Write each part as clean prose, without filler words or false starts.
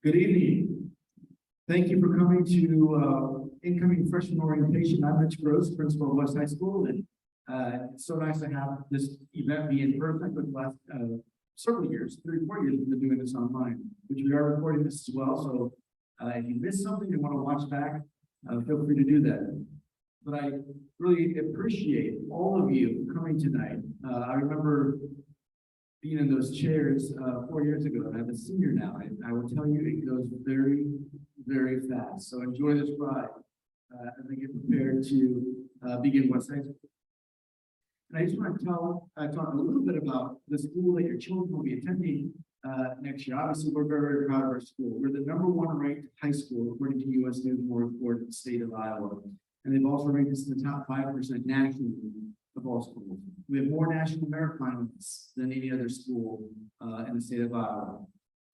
Good evening. Thank you for coming to incoming freshman orientation. I'm Rich Gross, principal of West High School, and it's so nice to have this event be in person for the last several years, 3 or 4 years. We've been doing this online, which we are recording this as well. So if you missed something and want to watch back, feel free to do that. But I really appreciate all of you coming tonight. I remember being in those chairs 4 years ago, and I'm a senior now, and I will tell you it goes very, very fast. So enjoy this ride as I get prepared to begin West High School. And I just want to talk a little bit about the school that your children will be attending next year. Obviously, we're very, very proud of our school. We're the #1 ranked high school according to U.S. News and World Report in the state of Iowa. And they've also ranked us in the top 5% nationally of all schools. We have more national merit finalists than any other school in the state of Iowa.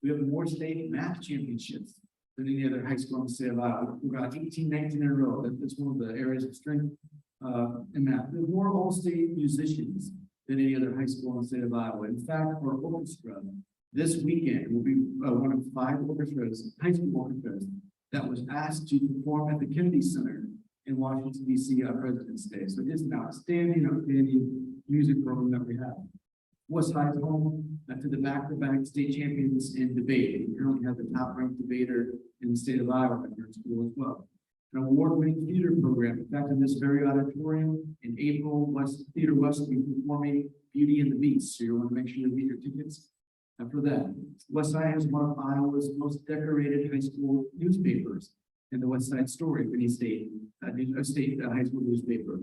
We have more state math championships than any other high school in the state of Iowa. We've got 18, 19 in a row. That's one of the areas of strength in math. We have more all-state musicians than any other high school in the state of Iowa. In fact, our orchestra this weekend will be one of 5 orchestras, high school orchestras, that was asked to perform at the Kennedy Center in Washington, D.C. on President's Day. So it's an outstanding music program that we have. West High is home to the back-to-back state champions in debate. We currently have the top-ranked debater in the state of Iowa at our school as well. An award-winning theater program. In fact, in this very auditorium in April, Theater West will be performing Beauty and the Beast. So you want to make sure you get your tickets for that. West High has one of Iowa's most decorated high school newspapers in the West Side Story, any state high school newspaper.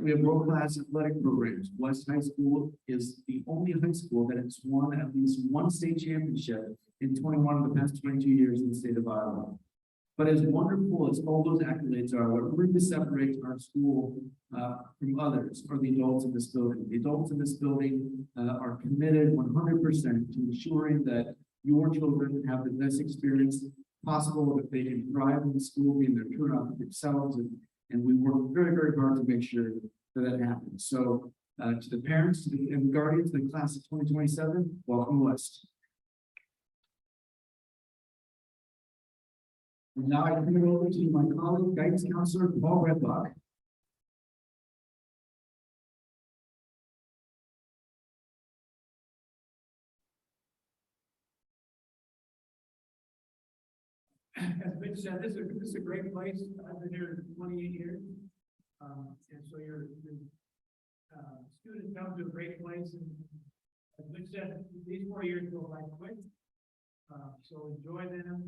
We have world-class athletic programs. West High School is the only high school that has won at least one state championship in 21 of the past 22 years in the state of Iowa. But as wonderful as all those accolades are, what really separates our school from others are the adults in this building. The adults in this building are committed 100% to ensuring that your children have the best experience possible, that they can thrive in the school, being their true and authentic selves, and we work very, very hard to make sure that happens. So to the parents and guardians of the class of 2027, welcome West. And now I turn it over to my colleague, guidance counselor, Paul Redbach. As Mitch said, this is a great place. I've been here 28 years. And so your students come to a great place. And as Mitch said, these 4 years go by quick. So enjoy them.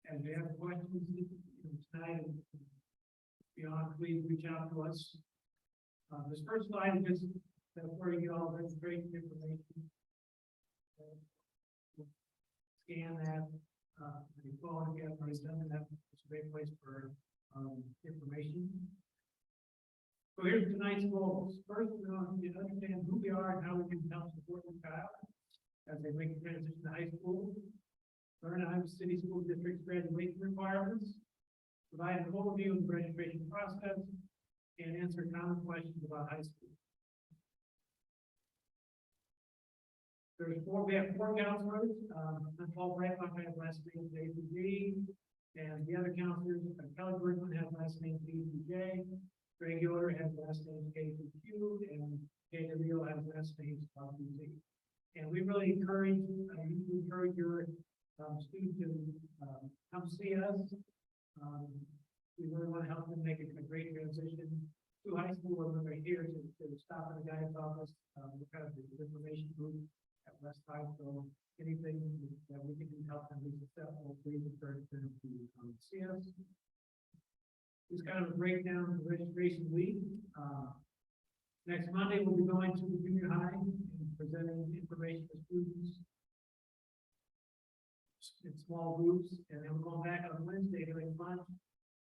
And if you have questions tonight and beyond, please reach out to us. This first slide is just where you get all this great information. Scan that. The phone, if you haven't already done that, it's a great place for information. So here's tonight's goals. First, we want you to understand who we are and how we can help support the child as they make the transition to high school. Learn Iowa City School District's graduation requirements. Provide an overview of the registration process and answer common questions about high school. We have 4 counselors. Paul Bradlock has last name J. And the other counselors, Kelly Bergman has last name B.J. Greg Yoder has last name K.Q. and Jay DeVille has last name R.P.Z. And we really encourage your students to come see us. We really want to help them make a great transition to high school. We're right here to stop in the guidance office. We're kind of the information group at West High, so anything that we can do to help them be successful, please encourage them to see us. It's kind of a breakdown of the registration week. Next Monday, we'll be going to the junior high and presenting information to students in small groups, and then we're going back on Wednesday during lunch.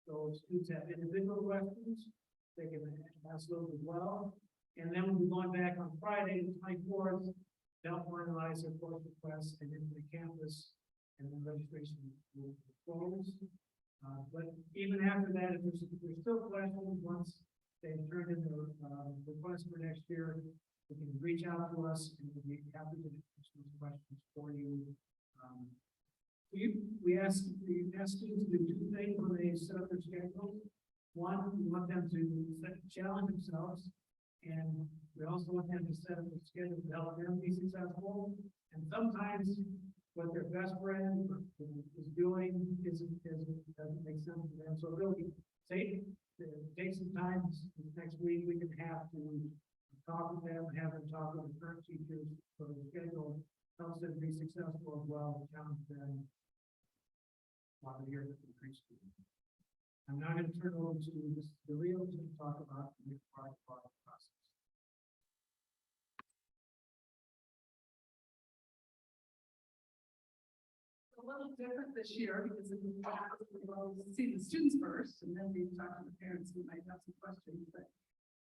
So if students have individual questions, they can ask those as well. And then we'll be going back on Friday, the 24th. They'll finalize their course requests and into the campus, and then registration will close. But even after that, if there's still questions, once they've turned in their request for next year, you can reach out to us and we'll be happy to answer those questions for you we ask students to do two things when they set up their schedule. One, we want them to challenge themselves, and we also want them to set up a schedule to help them be successful. And sometimes what their best friend is doing doesn't make sense to them. So really, take some time next week. We can have to talk with them, have them talk with the current teachers for the schedule, helps them be successful as well, challenge them while they're here with the preschool. I'm now going to turn it over to Ms. DeLeo to talk about the part process. A little different this year because we'll see the students first and then we talk to the parents who might have some questions. But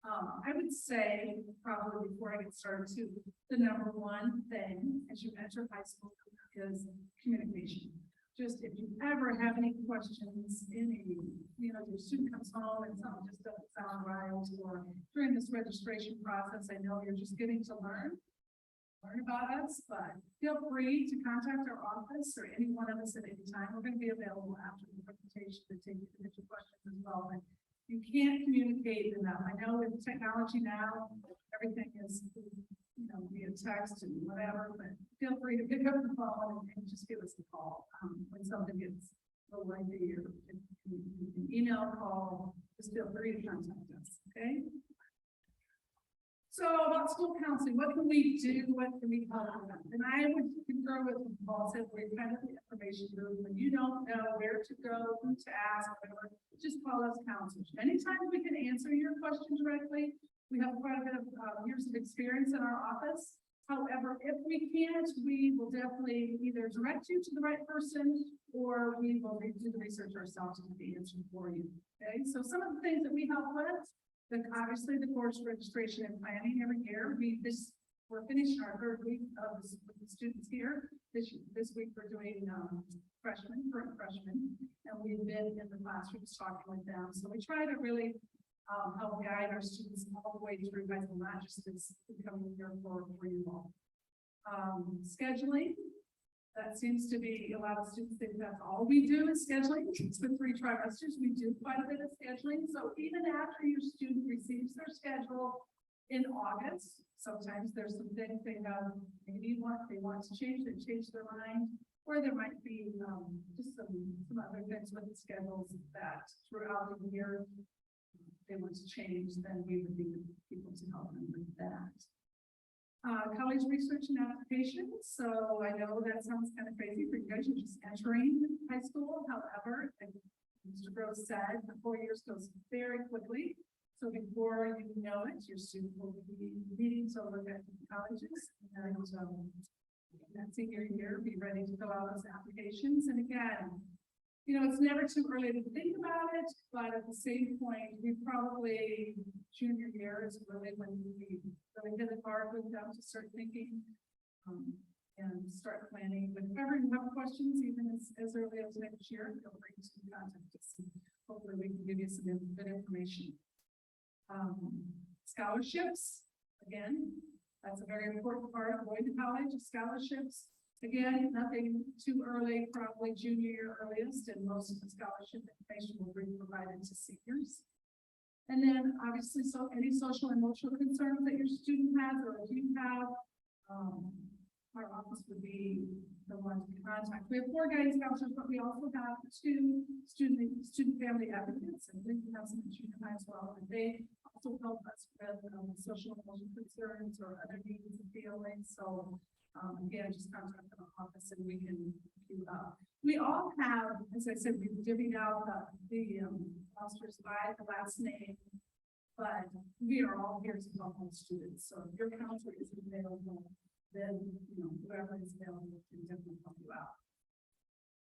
I would say probably before I get started too, the number one thing as you enter high school is communication. Just if you ever have any questions, your student comes home and something just doesn't sound right, or during this registration process, I know you're just getting to learn about us, but feel free to contact our office or any one of us at any time. We're going to be available after the presentation to take your questions as well. And you can't communicate enough. I know with technology now, everything is, via text and whatever, but feel free to pick up the phone and just give us a call when something gets a little lengthy, or an email call, just feel free to contact us, okay? So about school counseling, what can we do? What can we help with? And I would concur with what Paul said, we're kind of the information group. When you don't know where to go, who to ask, whatever, just call us counselors. Anytime we can answer your question directly, we have quite a bit of years of experience in our office. However, if we can't, we will definitely either direct you to the right person, or we will do the research ourselves to get the answer for you. Okay, so some of the things that we help with, obviously the course registration and planning every year. We're finishing our third week of with the students here. This week we're doing current freshmen, and we've been in the classrooms talking with them. So we try to really help guide our students all the way through high school, not just as becoming here for you all. Scheduling. That seems to be a lot of students think that's all we do is scheduling. It's been 3 trimesters. We do quite a bit of scheduling. So even after your student receives their schedule in August, sometimes there's some things they have, maybe they want to change their mind, or there might be just some other things with the schedules that throughout the year they want to change, then we would be the people to help them with that. College research and application. So I know that sounds kind of crazy for you guys. You're just entering high school. However, like Mr. Gross said, the 4 years goes very quickly. So before you know it, your student will be needing to look at colleges, and in that senior year, be ready to fill out those applications. And again, it's never too early to think about it, but at the same point, we probably junior year is really when we really hit the bar with them to start thinking and start planning. But if ever you have questions, even as early as next year, feel free to contact us. Hopefully we can give you some good information. Scholarships, again, that's a very important part of going to college. Scholarships. Again, nothing too early, probably junior year earliest, and most of the scholarship information will be provided to seniors. And then obviously, so any social and emotional concerns that your student has, or if you have, our office would be the one to contact. We have 4 guidance counselors, but we also have 2 student family advocates, and we have some in junior high as well, and they also help us with social and emotional concerns or other needs and feelings. So again, just contact our office and we can queue up. We all have, as I said, we've divvied out the officers by the last name, but we are all here to help all students. So if your counselor is available, then whoever is available can definitely help you out.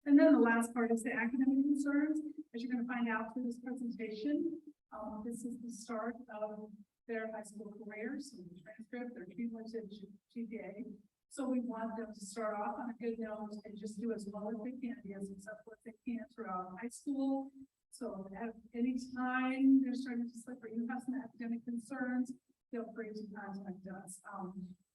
And then the last part is the academic concerns. As you're going to find out through this presentation, this is the start of their high school career, so the transcript, their cumulative GPA. So we want them to start off on a good note and just do as well as they can, be as successful as they can throughout high school. So at any time they're starting to slip or you have some academic concerns, feel free to contact us.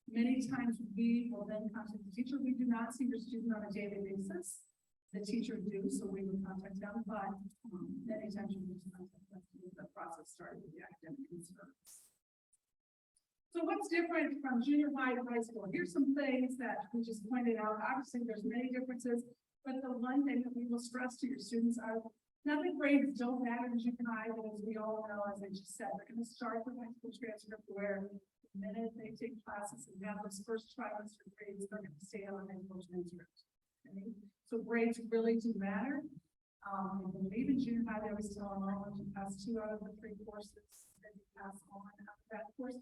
Many times we will then contact the teacher. We do not see your student on a daily basis. the teacher do, so we would contact them, but, many times you just contact us to get the process started with the academic concerns. So what's different from junior high to high school? Here's some things that we just pointed out. Obviously, there's many differences, but the one thing that we will stress to your students are not that grades don't matter in junior high, but as we all know, as I just said, they're going to start the high school transcript where the minute they take classes and have those first trimester grades, they're going to stay on the high school transcript. Okay? So grades really do matter. I believe in junior high, they always tell them, once you pass 2 out of the 3 courses, then you pass on after that course.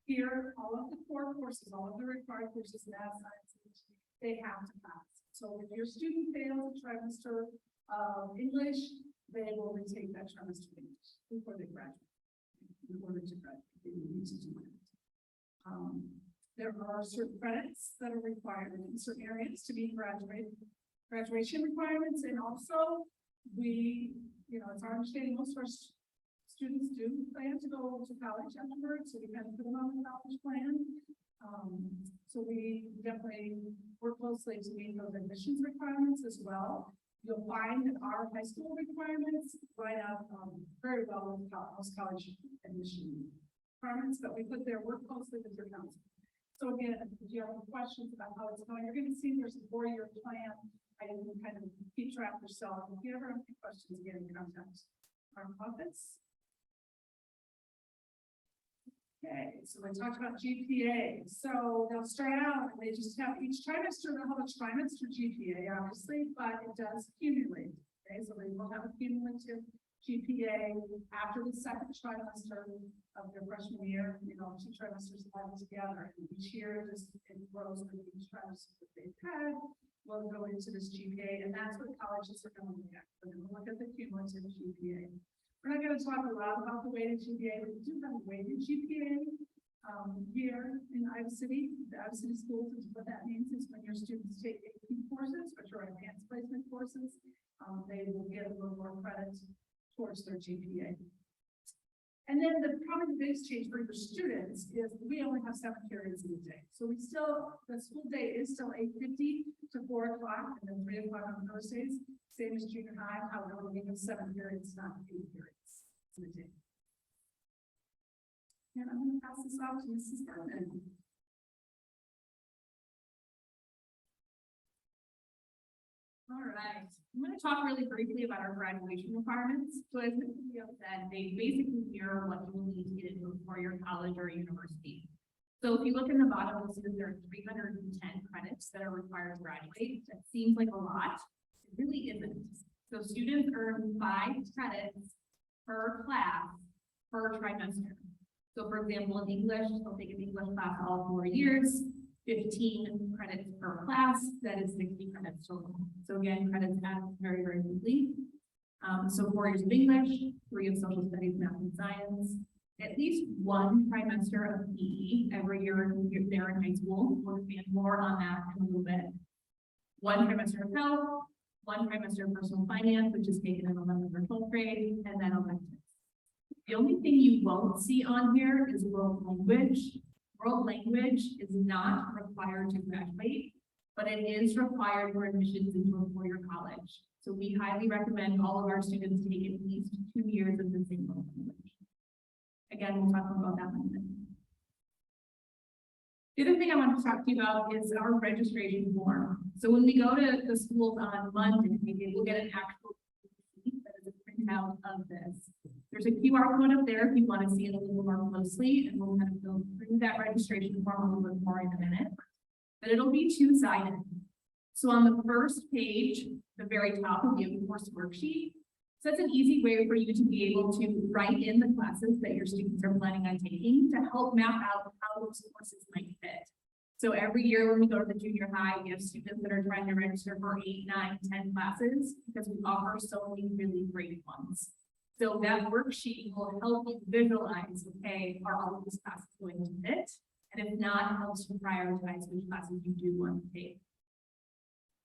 Here, all of the core courses, all of the required courses, math, science, they have to pass. So if your student fails a trimester of English, they will retake that trimester of English before they graduate. In order to graduate, they need to do it. There are certain credits that are required in certain areas to meet graduation requirements, and also it's our understanding most of our students do plan to go to college afterwards, so we kind of put them on the college plan. So we definitely work closely to meet those admissions requirements as well. You'll find that our high school requirements line up very well with most college admission requirements that we put there. Work closely with your counselor. So again, if you have any questions about how it's going, you're going to see there's a 4-year plan. I can kind of keep track yourself. If you ever have any questions, again, contact our office. Okay, so we talked about GPA. So they'll start out and they just have each trimester, they'll have a trimester GPA, obviously, but it does accumulate. Okay, so they will have a cumulative GPA after the second trimester of their freshman year. 2 trimesters added together, and each year it grows with each trimester that they've had. Will go into this GPA, and that's what colleges are going to look at. They're going to look at the cumulative GPA. We're not going to talk a lot about the weighted GPA, but we do have a weighted GPA here in Iowa City. The Iowa City schools, is what that means is when your students take AP courses, which are advanced placement courses, they will get a little more credit towards their GPA. And then probably the biggest change for your students is we only have 7 periods in the day. So the school day is still 8:50 to 4 o'clock and then 3 o'clock on Thursdays, same as junior high. However, we have 7 periods, not 8 periods in the day. And I'm going to pass this off to Mrs. Garland. All right, I'm going to talk really briefly about our graduation requirements. So as Cynthia said, they basically mirror what you will need to get into for your college or university. So if you look in the bottom, you'll see that there are 310 credits that are required to graduate. That seems like a lot. It really isn't. So students earn 5 credits per class per trimester. So for example, in English, they'll take an English class all 4 years. 15 credits per class, that is 60 credits total. So again, credits add very, very quickly. So 4 years of English, 3 of social studies, math, and science, at least 1 trimester of PE every year there in high school. We'll expand more on that in a little bit. 1 trimester of health, 1 trimester of personal finance, which is taken in 11th or 12th grade, and then electives. The only thing you won't see on here is world language. World language is not required to graduate, but it is required for admissions into a 4-year college. So we highly recommend all of our students take at least 2 years of the same world language. Again, we'll talk about that in a minute. The other thing I want to talk to you about is our registration form. So when we go to the schools on Monday, we'll get an actual receipt that is a printout of this. There's a QR code up there if you want to see it a little more closely, and we'll kind of go through that registration form a little bit more in a minute. But it'll be 2-sided. So on the first page, the very top of the course worksheet, so that's an easy way for you to be able to write in the classes that your students are planning on taking to help map out how those courses might fit. So every year when we go to the junior high, we have students that are trying to register for 8, 9, 10 classes because we offer so many really great ones. So that worksheet will help you visualize, okay, are all of these classes going to fit? And if not, it helps you prioritize which classes you do want to take.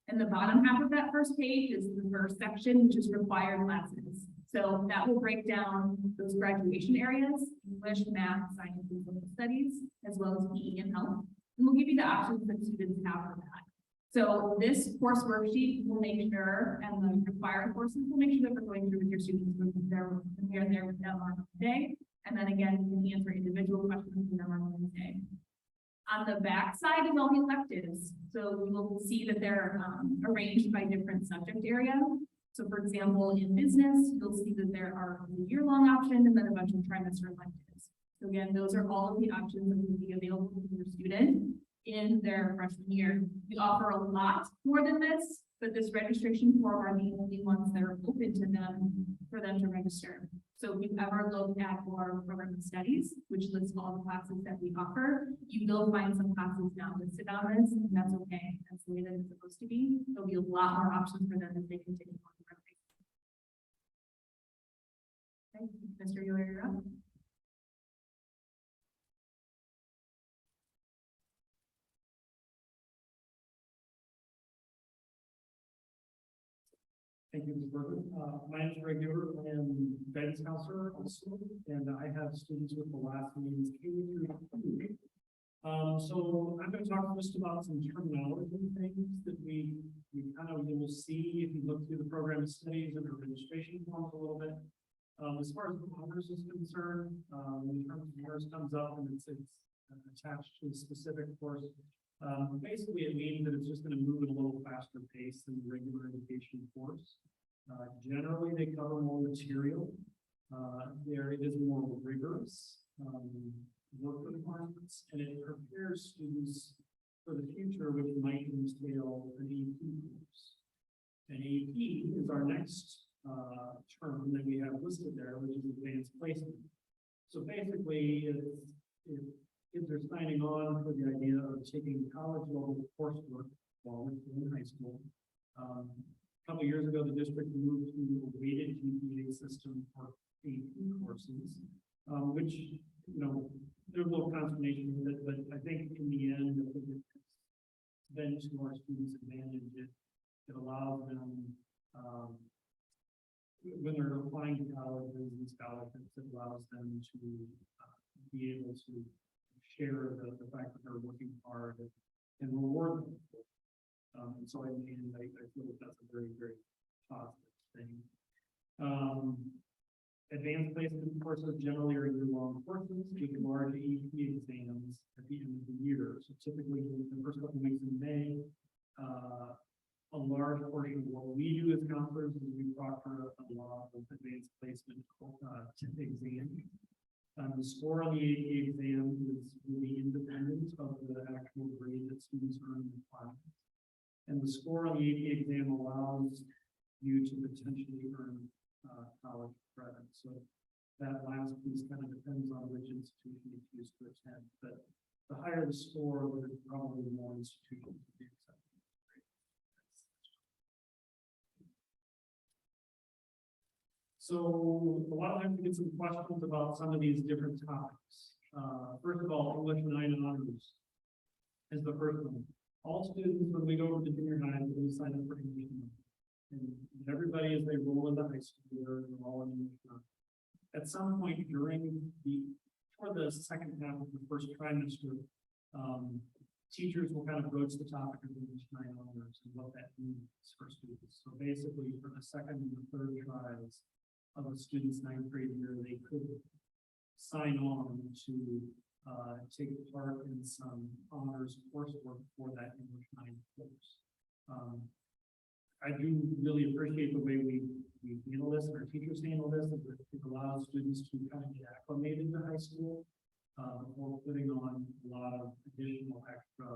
And the bottom half of that first page is the first section, which is required classes. So that will break down those graduation areas, English, math, science, and social studies, as well as PE and health. And we'll give you the options that students have for that. So this course worksheet will make sure, and the required courses will make sure that we're going through with your students when we are there with them on Monday. And then again, we can answer individual questions with them on Wednesday. On the back side is all the electives. So we will see that they're arranged by different subject area. So for example, in business, you'll see that there are a year-long option and then a bunch of trimester electives. So again, those are all of the options that will be available to your student in their freshman year. We offer a lot more than this, but this registration form are the only ones that are open to them for them to register. So if you've ever looked at our program of studies, which lists all the classes that we offer, you will find some classes now listed on this, and that's okay. That's the way that it's supposed to be. There'll be a lot more options for them as they continue on. Okay, Mr. Euler, you're up. Thank you, Ms. Berger. My name is Greg Yoder. I am guidance counselor also, and I have students with the last names K through 2. So I'm going to talk just about some terminology things that we kind of will see if you look through the program of studies and the registration forms a little bit. As far as honors is concerned, when the term honors comes up and it's attached to a specific course, basically it means that it's just going to move at a little faster pace than the regular education course. Generally, they cover more material. It is more rigorous work requirements, and it prepares students for the future, which might entail an AP course. An AP is our next term that we have listed there, which is advanced placement. So basically, if kids are signing on for the idea of taking college level coursework while they're in high school. A couple of years ago, the district moved to a weighted GPA system for AP courses, which, you know, there's a little consternation with it, but I think in the end, I think it's been to our students' advantage. It allows them, when they're applying to colleges and scholarships, it allows them to be able to share the fact that they're working hard and reward them. And so I feel that that's a very, very positive thing. Advanced placement courses generally are year-long courses with large AP exams at the end of the year. So typically, in the first couple of weeks in May, a large portion of what we do as counselors is we proctor a lot of advanced placement exams. The score on the AP exam is really independent of the actual grade that students earn in the class. And the score on the AP exam allows you to potentially earn college credit. So that last piece kind of depends on which institution you choose to attend. But the higher the score, there's probably more institutions to be accepted. So a lot of times we get some questions about some of these different topics. First of all, English 9 honors is the first one. All students, when we go over to junior high, we sign up for English 9. And everybody, as they roll into high school, they're all in English 9. At some point toward the second half of the first trimester, teachers will kind of broach the topic of English 9 honors and what that means for students. So basically, for the second and the third tries of a student's 9th grade year, they could sign on to take part in some honors coursework for that English 9 course. I do really appreciate the way we handle this and our teachers handle this. It allows students to kind of get acclimated to high school before putting on a lot of additional extra.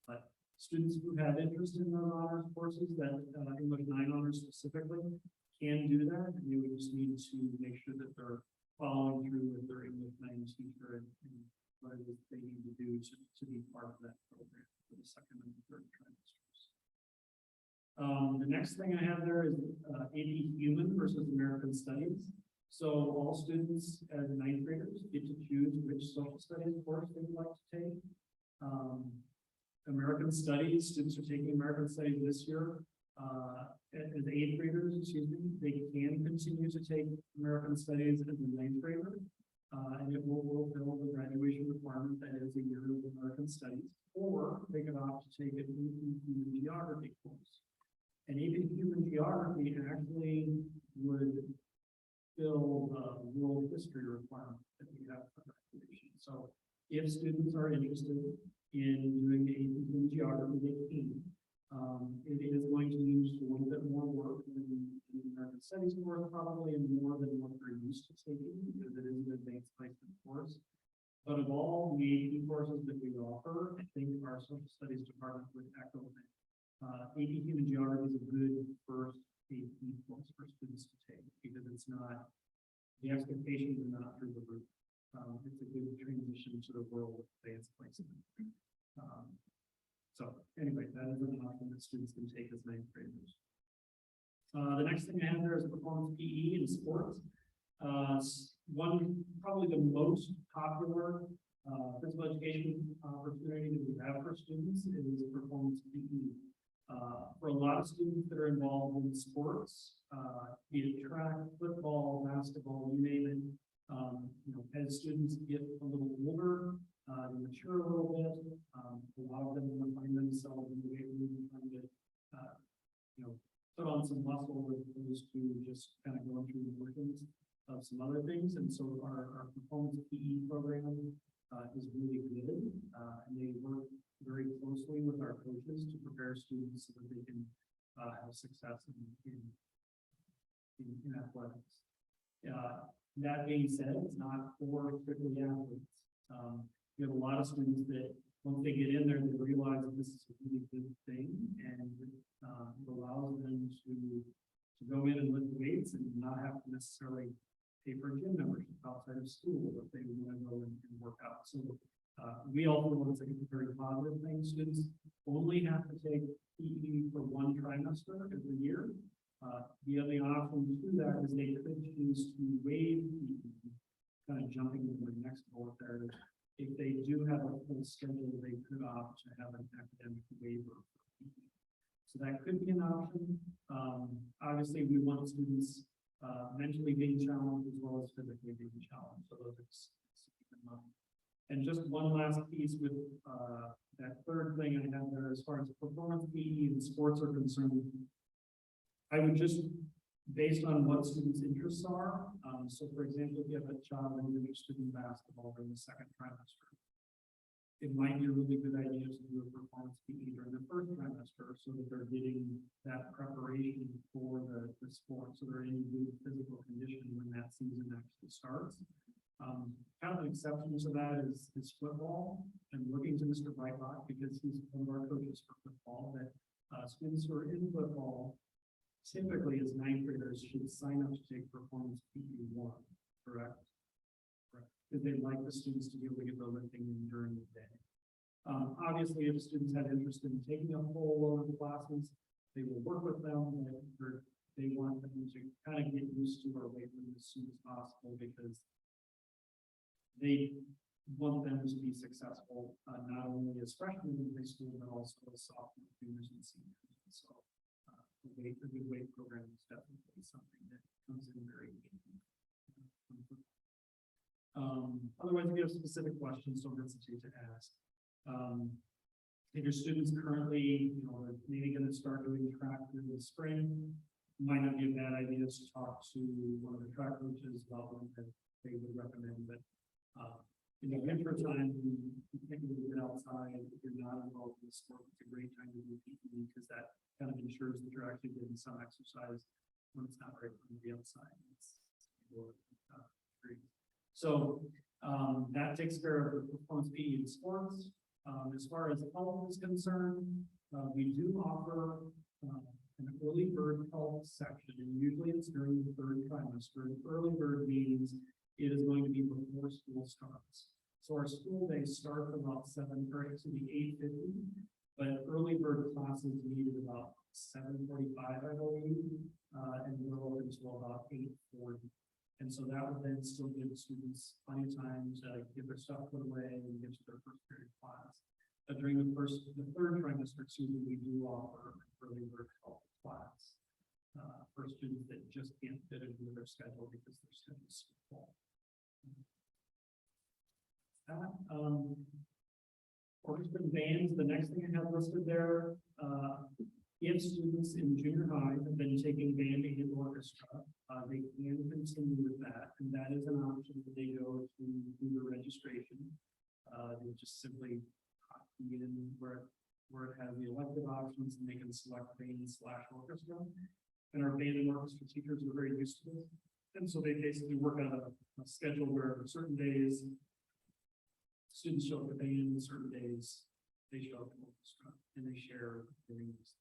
But students who have interest in those honors courses, that English 9 honors specifically, can do that. And you would just need to make sure that they're following through with their English 9 teacher and what it is they need to do to be part of that program for the second and third trimesters. The next thing I have there is AP Human versus American Studies. So all students as 9th graders get to choose which social studies course they would like to take. American Studies, students are taking American Studies this year. As 8th graders, they can continue to take American Studies as a 9th grader. And it will fulfill the graduation requirement that is a year of American Studies. or they could opt to take an AP Human Geography course. And AP Human Geography actually would fill the world history requirement that we have for graduation. So if students are interested in doing the AP Human Geography, they can. It is going to use a little bit more work than the American Studies course, probably, and more than what they're used to taking, because it is an advanced placement course. But of all the AP courses that we offer, I think our social studies department would echo that. AP Human Geography is a good first AP course for students to take, because it's not, the expectations are not through the roof. It's a good transition to the world of advanced placement. So anyway, that is an option that students can take as ninth graders. The next thing I have there is performance PE and sports. One, probably the most popular physical education opportunity that we have for students is performance PE. For a lot of students that are involved in sports, be it track, football, basketball, you name it, as students get a little older, mature a little bit, a lot of them will find themselves in the weight room trying to, put on some muscle as opposed to just kind of going through the motions of some other things. And so our performance PE program is really good, and they work very closely with our coaches to prepare students so that they can have success in athletics. That being said, it's not for strictly athletes. We have a lot of students that once they get in there, they realize that this is a really good thing, and it allows them to go in and lift weights and not have to necessarily pay for a gym membership outside of school if they want to go and work out. So we also want to think it's a very positive thing. Students only have to take PE for one trimester every year. The other option to that is they could choose to waive PE, kind of jumping into the next bullet there. If they do have a full schedule, they could opt to have an academic waiver for PE. So that could be an option. Obviously, we want students mentally being challenged as well as physically being challenged. So those are just to keep in mind. And just one last piece with that third thing I have there, as far as performance PE and sports are concerned, I would just, based on what students' interests are, so for example, if you have a child who's interested in basketball during the second trimester, it might be a really good idea to do a performance PE during the first trimester so that they're getting that preparation for the sport, so they're in good physical condition when that season actually starts. Kind of an exception to that is football. I'm looking to Mr. Breitbach because he's one of our coaches for football, that students who are in football typically as ninth graders should sign up to take performance PE1, correct? Because they'd like the students to be able to get the lifting in during the day. Obviously, if students have interest in taking a full load of classes, they will work with them. They want them to kind of get used to our weight room as soon as possible, because they want them to be successful, not only as freshmen in high school, but also as sophomores, juniors, and seniors. And so a good weight program is definitely something that comes in very handy. Otherwise, if you have specific questions, don't hesitate to ask. If your students currently, maybe going to start doing track through the spring, it might not be a bad idea to talk to one of the track coaches about what they would recommend. But in the winter time, you can't really get outside. If you're not involved in the sport, it's a great time to do PE, because that kind of ensures that you're actually getting some exercise when it's not right from the outside. So that takes care of the performance PE in sports. As far as health is concerned, we do offer an early bird health section, and usually it's during the third trimester. Early bird means it is going to be before school starts. So our school days start at about 8:50, but early bird classes meet at about 7:45, I believe, and we're open until about 8:40. And so that would then still give students plenty of time to get their stuff put away and get to their first period class. But during the third trimester, we do offer an early bird health class for students that just can't fit into their schedule because their schedule is so full. Orchestra and bands, the next thing I have listed there, if students in junior high have been taking band and orchestra, they can continue with that, and that is an option that they go to do the registration. They just simply copy it in where it has the elective options, and they can select band/orchestra. And our band and orchestra teachers are very used to this, and so they basically work on a schedule where certain days students show up at band, and certain days they show up in orchestra, and they share things.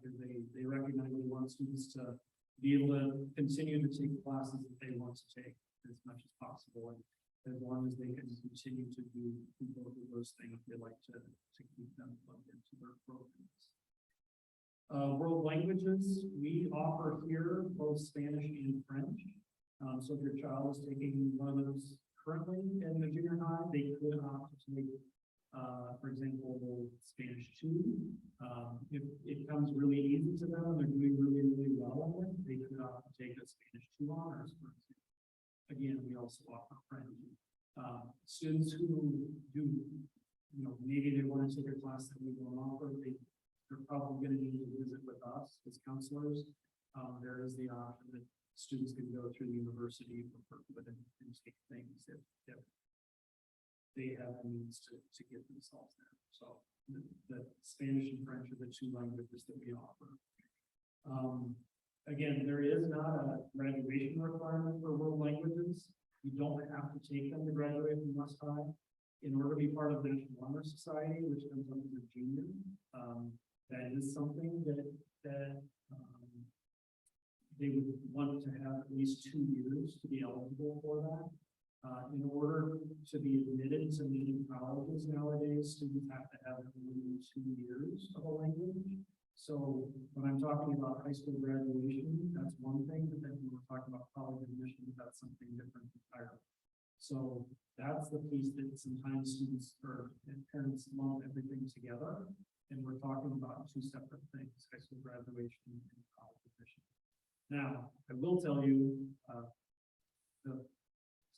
Because they recognize they want students to be able to continue to take classes that they want to take as much as possible. And as long as they can continue to do both of those things, they like to keep them plugged into their programs. World languages, we offer here both Spanish and French. So if your child is taking one of those currently in the junior high, they could opt to take, for example, Spanish 2. If it comes really easy to them and they're doing really, really well in it, they could opt to take a Spanish 2 honors, for example. Again, we also offer French. Students who do, maybe they want to take a class that we don't offer, they're probably going to need to visit with us as counselors. There is the option that students can go through the university and take things if they have the means to get themselves there. So the Spanish and French are the 2 languages that we offer. Again, there is not a graduation requirement for world languages. You don't have to take them to graduate from West High. In order to be part of the National Honor Society, which comes up as a junior, that is something that they would want to have at least 2 years to be eligible for that. In order to be admitted to many colleges nowadays, students have to have at least 2 years of a language. So when I'm talking about high school graduation, that's one thing, but then when we're talking about college admission, that's something different entirely. So that's the piece that sometimes students and parents lump everything together. And we're talking about 2 separate things, high school graduation and college admission. Now, I will tell you,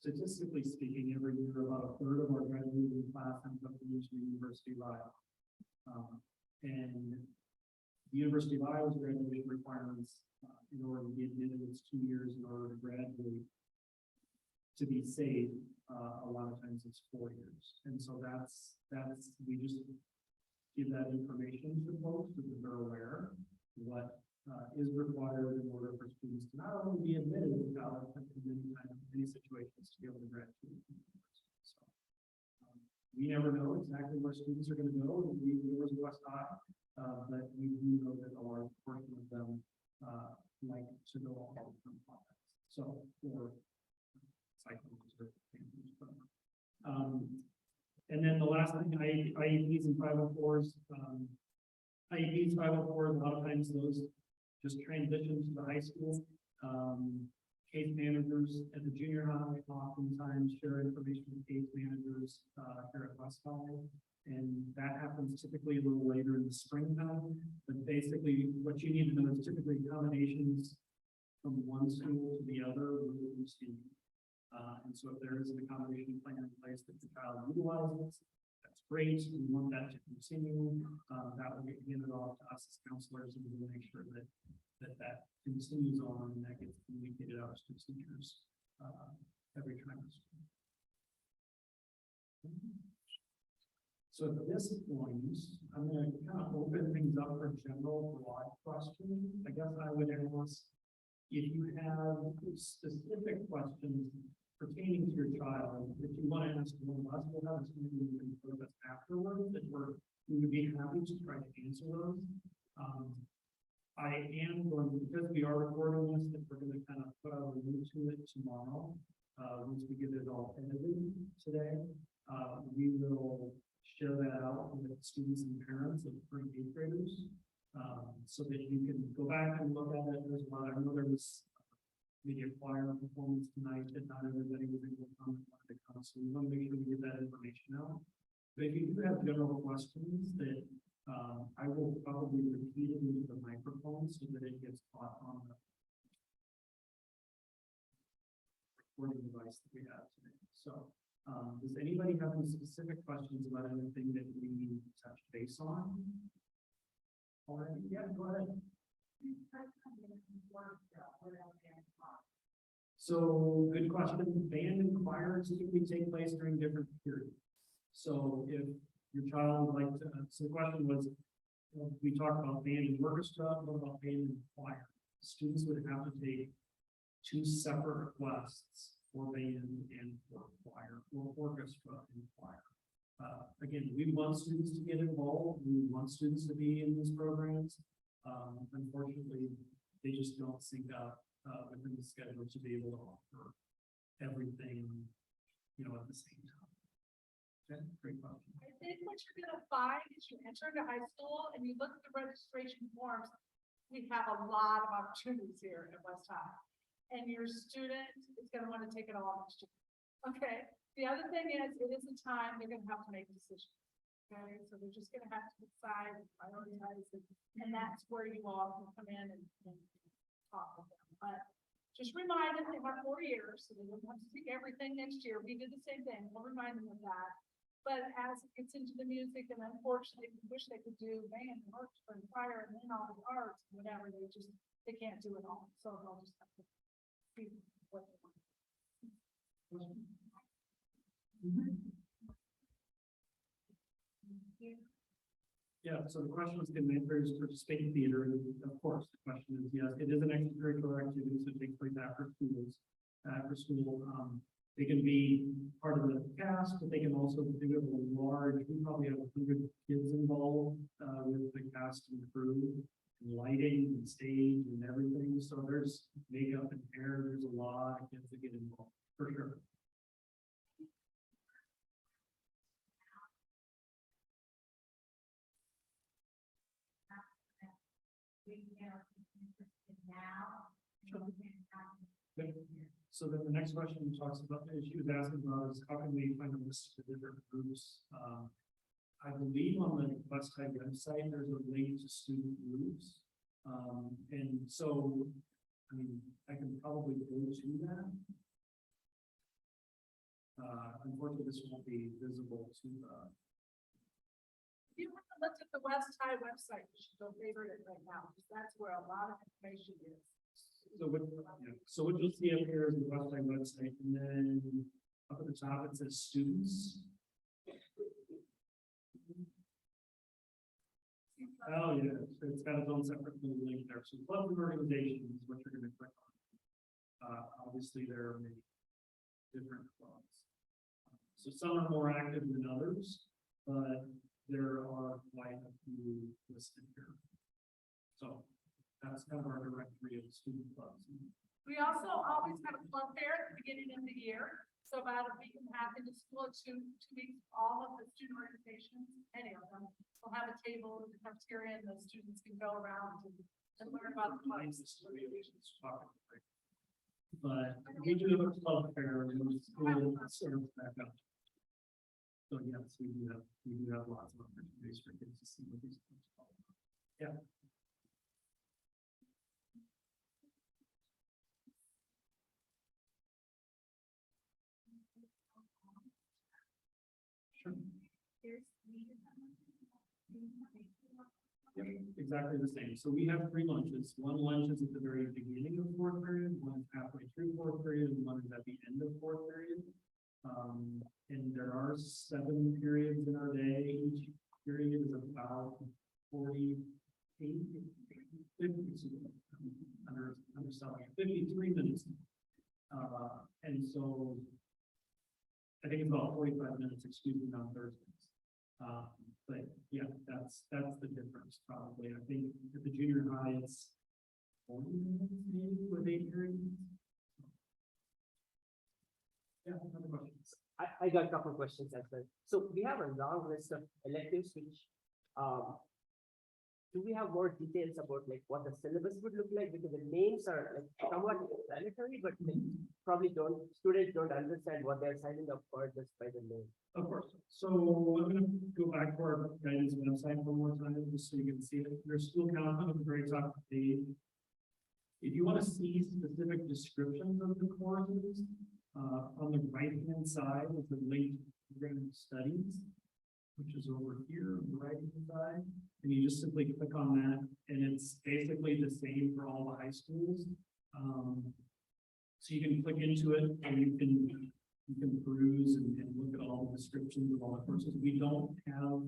statistically speaking, every year about 1/3 of our graduating class ends up going to University of Iowa. And the University of Iowa's graduation requirements, in order to be admitted, it's 2 years in order to graduate. To be safe, a lot of times it's 4 years. And so we just give that information to folks so that they're aware what is required in order for students to not only be admitted to college, but in many situations to be able to graduate. So we never know exactly where students are going to go. We was West High, but we do know that a large portion of them like to go all from products. So for psychologists or families, and then the last thing, IEPs and 504s. IEPs, 504s, a lot of times those just transition to the high school. Case managers at the junior high oftentimes share information with case managers here at West High. And that happens typically a little later in the springtime. But basically, what you need to know is typically combinations from one school to the other will be received. And so if there is an accommodation plan in place that the child utilizes, that's great. We want that to continue. That will get handed off to us as counselors, and we'll make sure that continues on and that gets communicated out to teachers every trimester. So at this point, I'm going to kind of open things up for general broad questions. I guess I would ask if you have specific questions pertaining to your child, if you want to ask one of us, we'll have something with us afterwards, and we would be happy to try to answer those. I am going, because we are recording this, that we're going to kind of put out a link to it tomorrow. Once we get it all edited today, we will share that out with students and parents of current 8th graders, so that you can go back and look at it as well. I know there was maybe a choir performance tonight that not everybody was able to come, so we want to make sure we get that information out. But if you do have general questions that I will probably repeat it into the microphone so that it gets caught on the recording device that we have today. So Does anybody have any specific questions about anything that we touched base on? All right, yeah, go ahead. So, good question. Band and choir typically take place during different periods. So if your child would like to, so the question was, we talked about band and orchestra, what about band and choir? Students would have to take 2 separate requests for band and for choir, or orchestra and choir. Again, we want students to get involved, we want students to be in these programs. Unfortunately, they just don't sync up within the schedule to be able to offer everything, at the same time. Okay, great question. I think what you're gonna find is you enter into high school and you look at the registration forms, we have a lot of opportunities here at West High. And your student is gonna wanna take it all next year. Okay, the other thing is, it is a time they're gonna have to make decisions. Okay, so they're just gonna have to decide, and prioritize, and that's where you all can come in and talk with them. But just remind them they have 4 years, so they don't have to take everything next year. We did the same thing. We'll remind them of that. But as it gets into the music, and unfortunately, we wish they could do band and orchestra and choir and then all the arts, and whatever, they can't do it all. So they'll just have to see what they want. Yeah, so the question was, can members participate in theater? And of course, the question is, yes, it is an extracurricular activity, so it takes place after schools, after school. They can be part of the cast, but they can also do it with large, we probably have 100 kids involved, with the cast and crew, and lighting and stage and everything. So there's makeup and hair, there's a lot of kids that get involved, for sure. Okay. So then the next question talks about, she was asking about is how can we find a list of different groups? I believe on the West High website, there's a link to student groups. And so, I mean, I can probably go to that. Unfortunately, this won't be visible to If you want to look at the West High website, you should go favorite it right now, because that's where a lot of information is. so what you'll see up here is the West High website, and then up at the top, it says students. Oh, yeah, it's got its own separate little link there. So clubs and organizations is what you're gonna click on. Obviously, there are many different clubs. So some are more active than others, but there are quite a few listed here. So that's kind of our directory of student clubs. We also always have a club fair at the beginning of the year. So about a week and a half into school, 2 weeks, all of the student organizations, any of them, will have a table in the cafeteria, and the students can go around and learn about the clubs. But we do have a club fair and the school serves back up. So yes, we do have lots of opportunities for kids to see what these clubs are all about. Yeah. Sure. Yep, exactly the same. So we have 3 lunches. One lunch is at the very beginning of 4th period, one is halfway through 4th period, and one is at the end of 4th period. And there are 7 periods in our day. Each period is about 48, 50, underselling, 53 minutes. And so I think it's about 45 minutes, excuse me, on Thursdays. But yeah, that's the difference probably. I think at the junior high, it's 40 minutes maybe with 8 periods. Yeah, other questions? I got a couple of questions as well. So we have a long list of electives, which, do we have more details about like what the syllabus would look like? Because the names are like somewhat explanatory, but they probably students don't understand what they're signing up for just by the name. Of course. So I'm gonna go back to our guidance website one more time, just so you can see it. There's school calendar at the very top of the page. If you want to see specific descriptions of the courses, On the right-hand side is the link to program studies, which is over here on the right-hand side. And you just simply click on that, and it's basically the same for all the high schools. So you can click into it and you can peruse and look at all the descriptions of all the courses. We don't have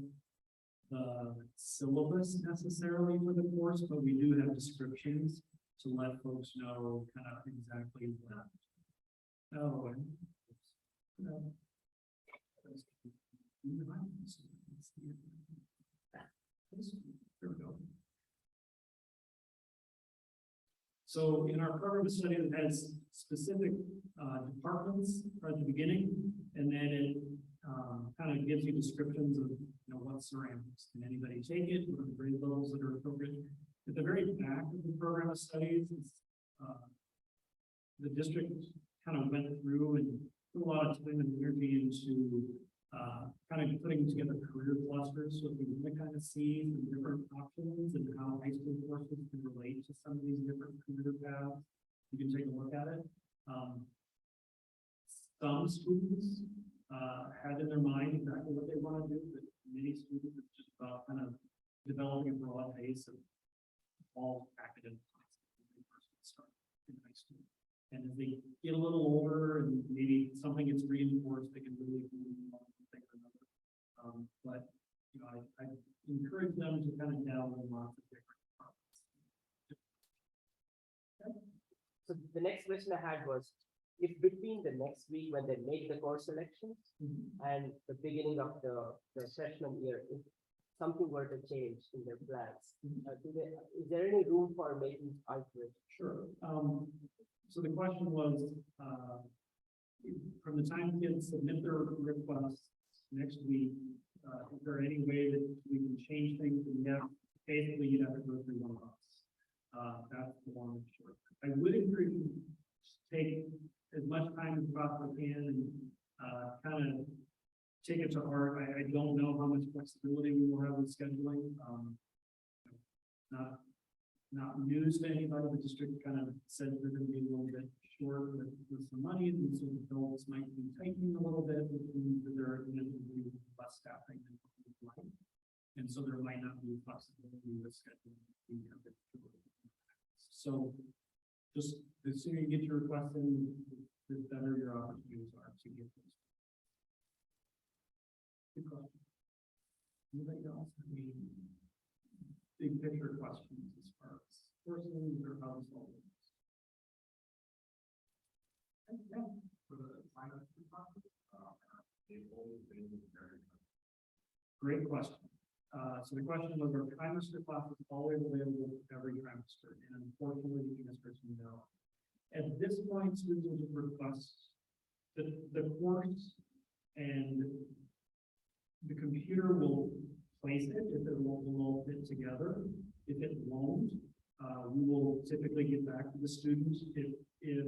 the syllabus necessarily for the course, but we do have descriptions to let folks know kind of exactly what. Oh, and. There we go. So in our program of study, it has specific departments at the beginning, and then it kind of gives you descriptions of what ceramics. Can anybody take it? What are the grade levels that are appropriate? At the very back of the program of studies, the district kind of went through and put a lot of time and energy into kind of putting together career clusters. So if you want to kind of see the different options and how high school courses can relate to some of these different career paths, you can take a look at it. Some students had in their mind exactly what they want to do, but many students it's just about kind of developing a broad base of all academic classes when they first start in high school. And as they get a little older and maybe something gets reinforced, they can really do one thing or another. But I encourage them to kind of dabble in lots of different topics. So the next question I had was, if between the next week when they make the course selections and the beginning of the freshman year, if something were to change in their plans, is there any room for making alterations? Sure. So the question was, from the time kids submit their requests next week, is there any way that we can change things? And yeah, basically you'd have to go through one of us. That's the long and short. I would encourage you to take as much time as possible can and kind of take it to heart. I don't know how much flexibility we will have with scheduling. Not news to anybody. The district kind of said they're going to be a little bit short with some money, and so the adults might be tightening a little bit, which means that there are inevitably less staffing than we would like. And so there might not be flexibility with scheduling. So just the sooner you get your request in, the better your opportunities are to get those. Good question. Anybody else? Any big picture questions as far as courses or how this all works? For the trimester process, great question. So the question was, are trimester classes always available every trimester? And unfortunately, the answer is no. At this point, students will just request the course, and the computer will place it if it will fit together. If it won't, we will typically get back to the students. If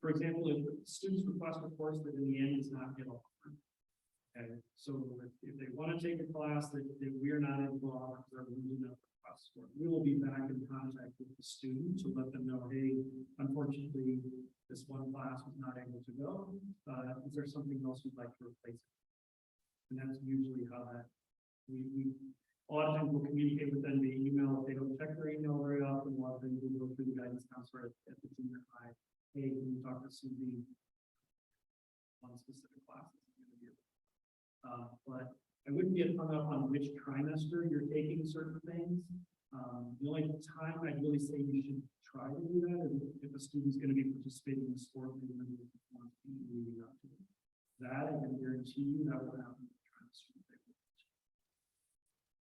for example, if students request a course that in the end is not get offered, okay, so if they want to take a class that we are not able to offer because they're losing up requests for it, we will be back in contact with the student to let them know, hey, unfortunately, this one class was not able to go. Is there something else you'd like to replace it? And that's usually how that we a lot of times we'll communicate with them via email. If they don't check their email very often, a lot of times we'll go through the guidance counselor at the junior high. Hey, can you talk to Susie on specific classes? But I wouldn't get hung up on which trimester you're taking certain things. The only time I'd really say you should try to do that is if a student's going to be participating in a sport and then leading up to it. That I can guarantee you that will happen in the trimester.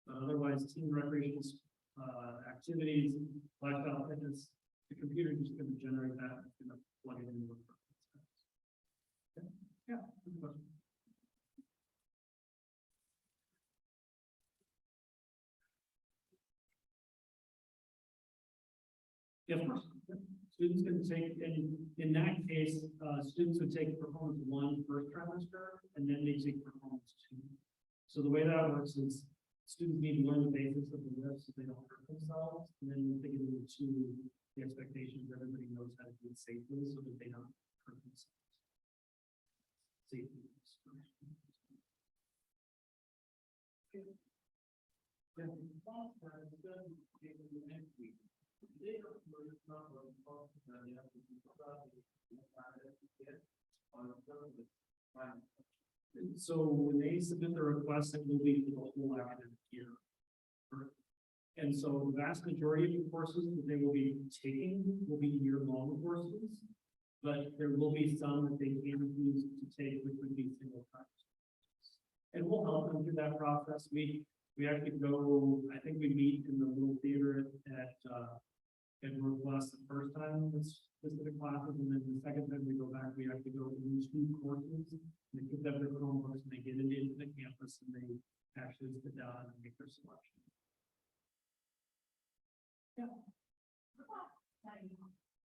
But otherwise, team recreational activities, lifestyle fitness, the computer is just going to generate that. It's going to plug it in. Okay. Yeah. Good question. Yeah, of course. Students can take, in that case, students would take performance 1 first trimester, and then they take performance 2. So the way that works is students need to learn the basics of the lift so they don't hurt themselves, and then they get into the expectations everybody knows how to do it safely so that they don't Safety. Yeah. And so when they submit the request, it will be for the whole academic year. And so the vast majority of the courses that they will be taking will be year-long courses. But there will be some that they can choose to take, which would be single time. And we'll help them through that process. We actually go, I think we meet in the little theater at Northwest the first time with specific classes, and then the second time we go back, we actually go to these two courses. And they put them their Chromebooks and they get it into the campus and they actually sit down and make their selection.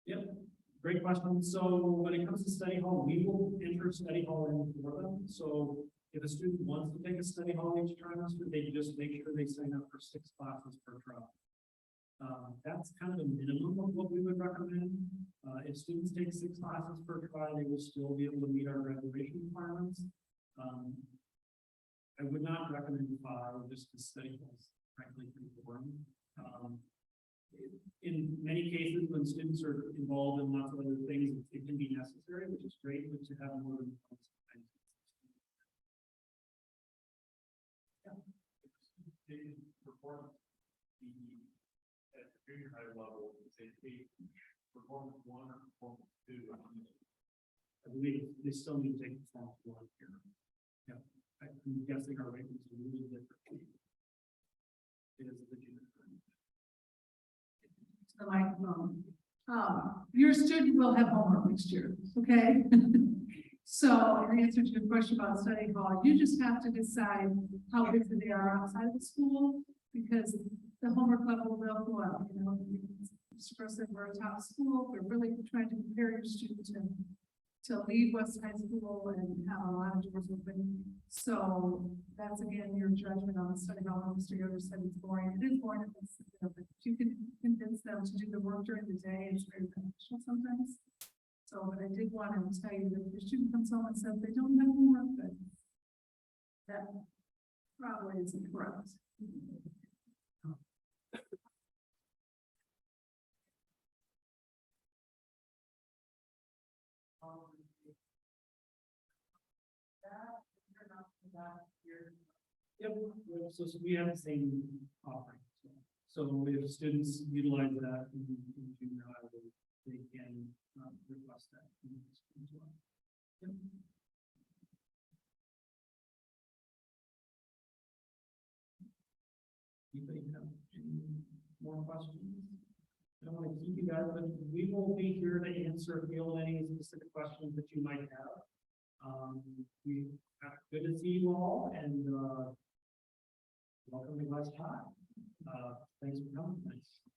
Yep, great question. So when it comes to study hall, we will enter study hall in for them. So if a student wants to take a study hall each trimester, they just make sure they sign up for 6 classes per trial. That's kind of the minimum of what we would recommend. If students take 6 classes per trial, they will still be able to meet our graduation requirements. I would not recommend 5 just to study halls, frankly, pretty boring. In many cases, when students are involved in lots of other things, it can be necessary, which is great, but to have more than one. Performance, at the junior high level, they take performance 1 or performance 2. I believe they still need to take performance 1 here. Yeah, I'm guessing our rankings are a little different. It is the junior high. The microphone. Your student will have homework next year, okay? So in answer to your question about study hall, you just have to decide how busy they are outside of the school, because the homework level will go up, you know. Express that we're a top school, we're really trying to prepare your student to leave West High School and have a lot of doors open. So that's again your judgment on the study hall. Mr. Yoder said it's boring. It is boring, if it's, you know, but you can convince them to do the work during the day. It's very beneficial sometimes. So, but I did want to tell you that if your student comes home and says they don't have homework, but that probably isn't correct. Yep, so we have the same offering. So if students utilize that in junior high, they can request that in the school as well. Yep. Anybody have any more questions? I don't want to keep you guys, but we will be here to answer any specific questions that you might have. Good to see you all, and welcome to West High. Thanks for coming. Thanks.